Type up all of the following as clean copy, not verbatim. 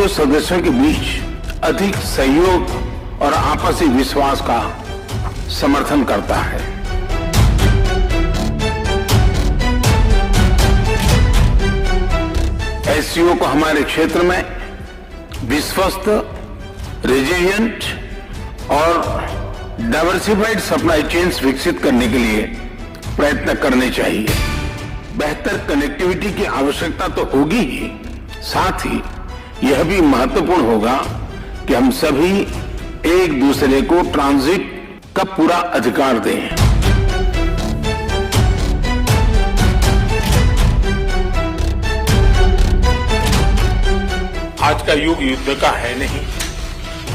सदस्यों के बीच अधिक सहयोग और आपसी विश्वास का समर्थन करता है। एससीओ को हमारे क्षेत्र में विश्वस्त, रेजिलिएंट और डाइवर्सिफाइड सप्लाई चेन्स विकसित करने के लिए प्रयत्न करने चाहिए। बेहतर कनेक्टिविटी की आवश्यकता तो होगी ही, साथ ही यह भी महत्वपूर्ण होगा कि हम सभी एक दूसरे को ट्रांजिट का पूरा अधिकार दें। आज का युग युद्ध का है नहीं,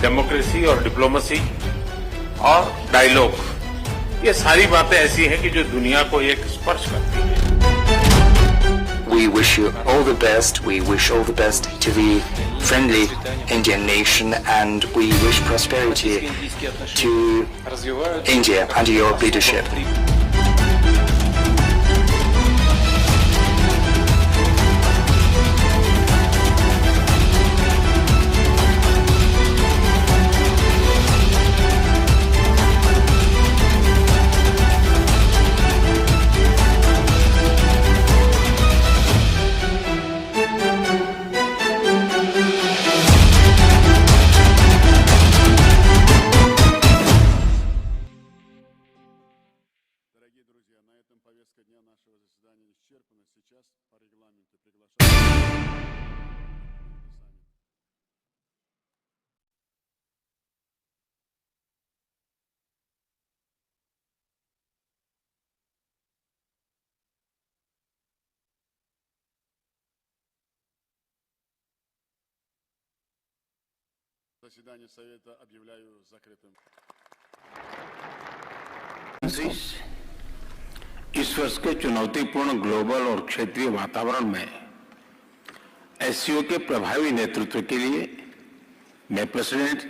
डेमोक्रेसी और डिप्लोमेसी और डायलॉग, ये सारी बातें ऐसी हैं कि जो दुनिया को एक स्पर्श करती है। We wish you all the best. We wish all the best to the friendly Indian nation, and we wish prosperity to India under your leadership. Дорогие друзья, на этом повестка дня нашего заседания исчерпана. Сейчас по регламенту приглашаю. Заседание Совета объявляю закрытым. इस वर्ष के चुनौतीपूर्ण ग्लोबल और क्षेत्रीय वातावरण में एससीओ के प्रभावी नेतृत्व के लिए मैं प्रेसिडेंट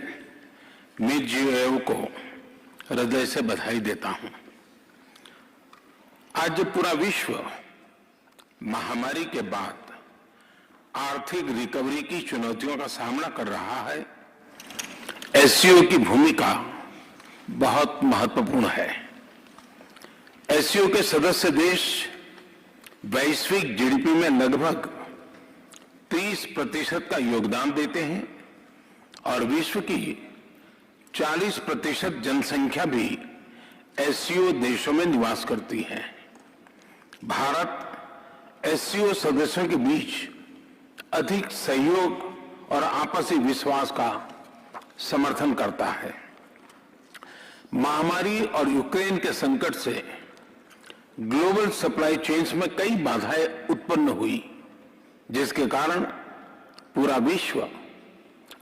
मिडवेदेव को हृदय से बधाई देता हूं। आज जब पूरा विश्व महामारी के बाद आर्थिक रिकवरी की चुनौतियों का सामना कर रहा है, एससीओ की भूमिका बहुत महत्वपूर्ण है। एससीओ के सदस्य देश वैश्विक जीडीपी में लगभग 30% का योगदान देते हैं और विश्व की 40% जनसंख्या भी एससीओ देशों में निवास करती है। भारत एससीओ सदस्यों के बीच अधिक सहयोग और आपसी विश्वास का समर्थन करता है। महामारी और यूक्रेन के संकट से ग्लोबल सप्लाई चेन्स में कई बाधाएं उत्पन्न हुई, जिसके कारण पूरा विश्व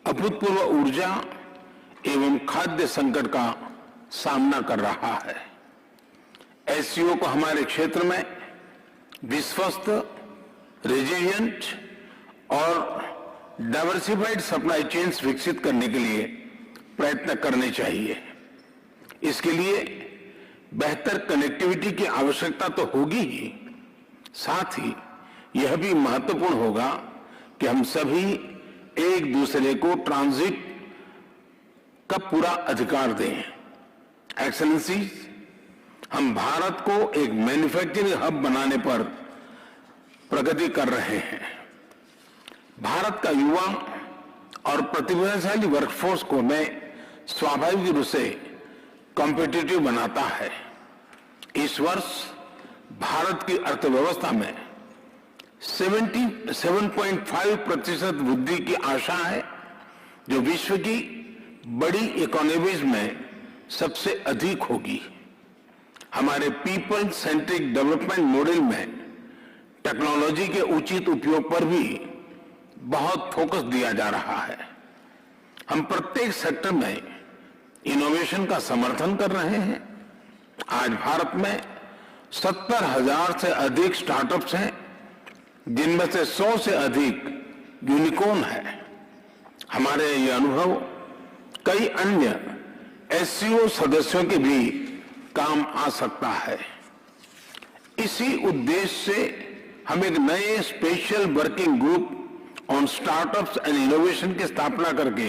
अभूतपूर्व ऊर्जा एवं खाद्य संकट का सामना कर रहा है। एससीओ को हमारे क्षेत्र में विश्वस्त, रेजिलिएंट और डाइवर्सिफाइड सप्लाई चेन्स विकसित करने के लिए प्रयत्न करने चाहिए। इसके लिए बेहतर कनेक्टिविटी की आवश्यकता तो होगी ही, साथ ही यह भी महत्वपूर्ण होगा कि हम सभी एक दूसरे को ट्रांजिट का पूरा अधिकार दें। एक्सेलेंसीज, हम भारत को एक मैन्युफैक्चरिंग हब बनाने पर प्रगति कर रहे हैं। भारत का युवा और प्रतिभाशाली वर्कफोर्स को मैं स्वाभाविक रूप से कॉम्पिटिटिव बनाता है। इस वर्ष भारत की अर्थव्यवस्था में 7.5% वृद्धि की आशा है, जो विश्व की बड़ी इकोनॉमीज में सबसे अधिक होगी। हमारे पीपल सेंट्रिक डेवलपमेंट मॉडल में टेक्नोलॉजी के उचित उपयोग पर भी बहुत फोकस दिया जा रहा है। हम प्रत्येक सेक्टर में इनोवेशन का समर्थन कर रहे हैं। आज भारत में 70,000 से अधिक स्टार्टअप्स हैं, जिनमें से 100 से अधिक यूनिकॉर्न है। हमारे ये अनुभव कई अन्य एससीओ सदस्यों के भी काम आ सकता है। इसी उद्देश्य से हम एक नए special working group on startups and innovation की स्थापना करके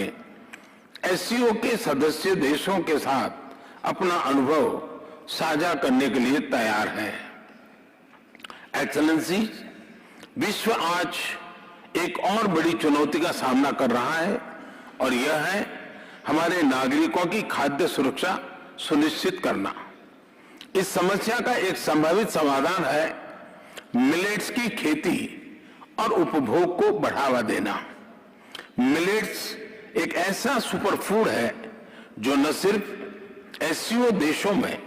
एससीओ के सदस्य देशों के साथ अपना अनुभव साझा करने के लिए तैयार है। एक्सेलेंसी, विश्व आज एक और बड़ी चुनौती का सामना कर रहा है और यह है हमारे नागरिकों की खाद्य सुरक्षा सुनिश्चित करना। इस समस्या का एक संभावित समाधान है मिलेट्स की खेती और उपभोग को बढ़ावा देना। मिलेट्स एक ऐसा सुपर फूड है जो न सिर्फ एससीओ देशों में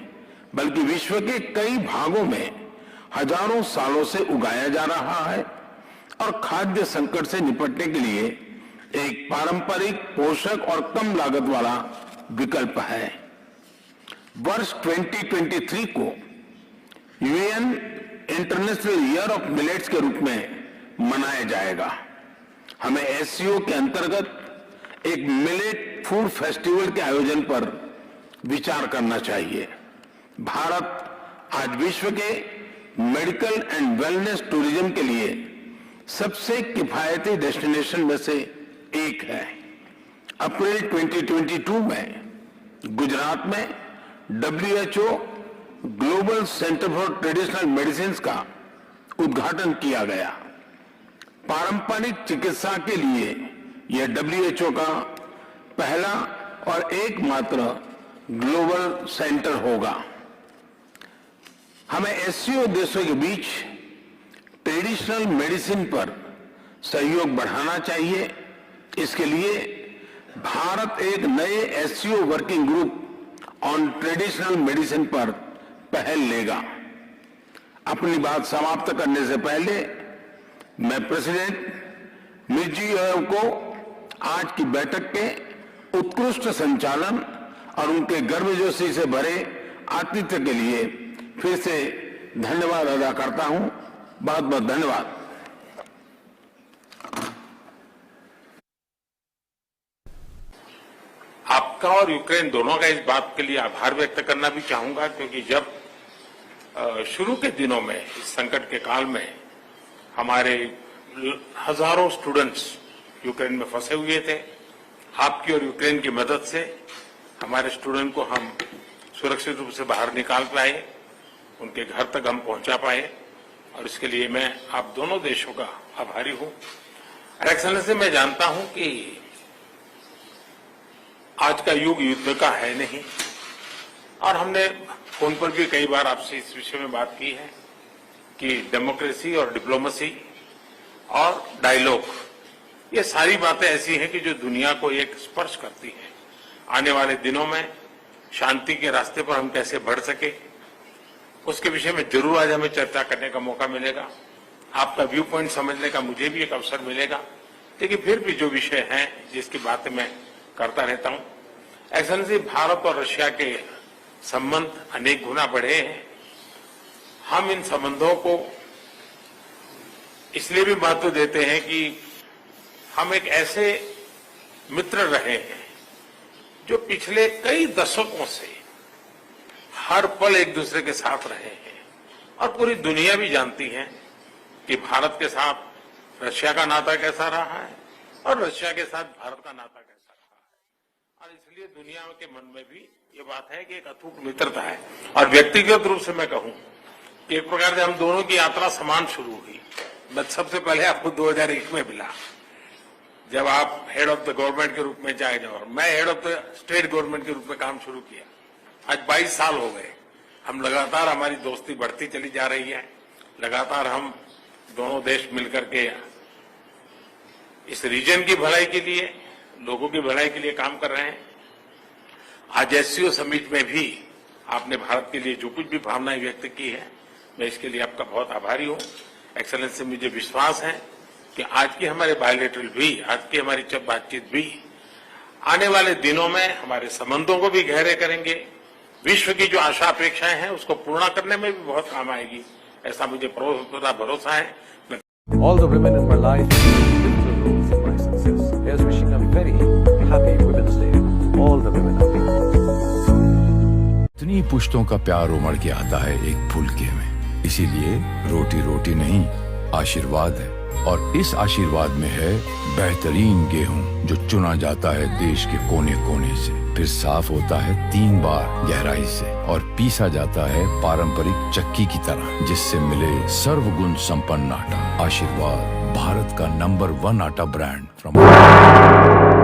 बल्कि विश्व के कई भागों में हजारों सालों से उगाया जा रहा है और खाद्य संकट से निपटने के लिए एक पारंपरिक, पोषक और कम लागत वाला विकल्प है। वर्ष 2023 को UN international year of millets के रूप में मनाया जाएगा। हमें एससीओ के अंतर्गत एक मिलेट फूड फेस्टिवल के आयोजन पर विचार करना चाहिए। भारत आज विश्व के मेडिकल एंड वेलनेस टूरिज्म के लिए सबसे किफायती डेस्टिनेशन में से एक है। अप्रैल 2022 में गुजरात में WHO global centre for traditional medicine का उद्घाटन किया गया। पारंपरिक चिकित्सा के लिए यह WHO का पहला और एकमात्र ग्लोबल सेंटर होगा। हमें एससीओ देशों के बीच ट्रेडिशनल मेडिसिन पर सहयोग बढ़ाना चाहिए। इसके लिए भारत एक नए SCO working group on traditional medicine पर पहल लेगा। अपनी बात समाप्त करने से पहले मैं प्रेसिडेंट मिर्जियोयेव को आज की बैठक के उत्कृष्ट संचालन और उनके गर्मजोशी से भरे आतिथ्य के लिए फिर से धन्यवाद अदा करता हूं। बहुत बहुत धन्यवाद। आपका और यूक्रेन दोनों का इस बात के लिए आभार व्यक्त करना भी चाहूंगा, क्योंकि जब शुरू के दिनों में इस संकट के काल में हमारे हजारों स्टूडेंट्स यूक्रेन में फंसे हुए थे, आपकी और यूक्रेन की मदद से हमारे स्टूडेंट को हम सुरक्षित रूप से बाहर निकाल पाए, उनके घर तक हम पहुंचा पाए और इसके लिए मैं आप दोनों देशों का आभारी हूं। एक्सेलेंसी, मैं जानता हूं कि आज का युग युद्ध का है नहीं और हमने फोन पर भी कई बार आपसे इस विषय में बात की है कि डेमोक्रेसी और डिप्लोमेसी और डायलॉग, ये सारी बातें ऐसी हैं कि जो दुनिया को एक स्पर्श करती हैं। आने वाले दिनों में शांति के रास्ते पर हम कैसे बढ़ सके, उसके विषय में जरूर आज हमें चर्चा करने का मौका मिलेगा। आपका व्यू पॉइंट समझने का मुझे भी एक अवसर मिलेगा। लेकिन फिर भी जो विषय हैं जिसकी बातें मैं करता रहता हूं, एक्सेलेंसी, भारत और रशिया के संबंध अनेक गुना बढ़े हैं। हम इन संबंधों को इसलिए भी महत्व देते हैं कि हम एक ऐसे मित्र रहे हैं जो पिछले कई दशकों से हर पल एक दूसरे के साथ रहे हैं और पूरी दुनिया भी जानती है कि भारत के साथ रशिया का नाता कैसा रहा है और रशिया के साथ भारत का नाता कैसा रहा है। और इसलिए दुनिया के मन में भी ये बात है कि एक अटूट मित्रता है। और व्यक्तिगत रूप से मैं कहूं कि एक प्रकार से हम दोनों की यात्रा समान शुरू हुई। मैं सबसे पहले आपको 2001 में मिला, जब आप हेड ऑफ द गवर्नमेंट के रूप में जाए और मैं head of the state government के रूप में काम शुरू किया। आज 22 साल हो गए। हम लगातार, हमारी दोस्ती बढ़ती चली जा रही है। लगातार हम दोनों देश मिलकर के इस रीजन की भलाई के लिए, लोगों की भलाई के लिए काम कर रहे हैं। आज एससीओ समिट में भी आपने भारत के लिए जो कुछ भी भावनाएं व्यक्त की है, मैं इसके लिए आपका बहुत आभारी हूं। एक्सेलेंसी, मुझे विश्वास है कि आज की हमारे बायलैटरल भी, आज की हमारी बातचीत भी आने वाले दिनों में हमारे संबंधों को भी गहरे करेंगे। विश्व की जो आशा अपेक्षाएं हैं उसको पूर्ण करने में भी बहुत काम आएगी, ऐसा मुझे पूरा भरोसा है। All the women in my life pivotal roles in my success. Here's wishing a very happy Women's Day. All the women are equal. इतनी पुश्तों का प्यार उमड़ के आता है एक फुलके में, इसीलिए रोटी रोटी नहीं, आशीर्वाद है। और इस आशीर्वाद में है बेहतरीन गेहूं जो चुना जाता है देश के कोने कोने से, फिर साफ होता है 3 बार गहराई से और पीसा जाता है पारंपरिक चक्की की तरह, जिससे मिले सर्वगुण संपन्न आटा। आशीर्वाद, भारत का नंबर 1 आटा ब्रांड फ्रॉम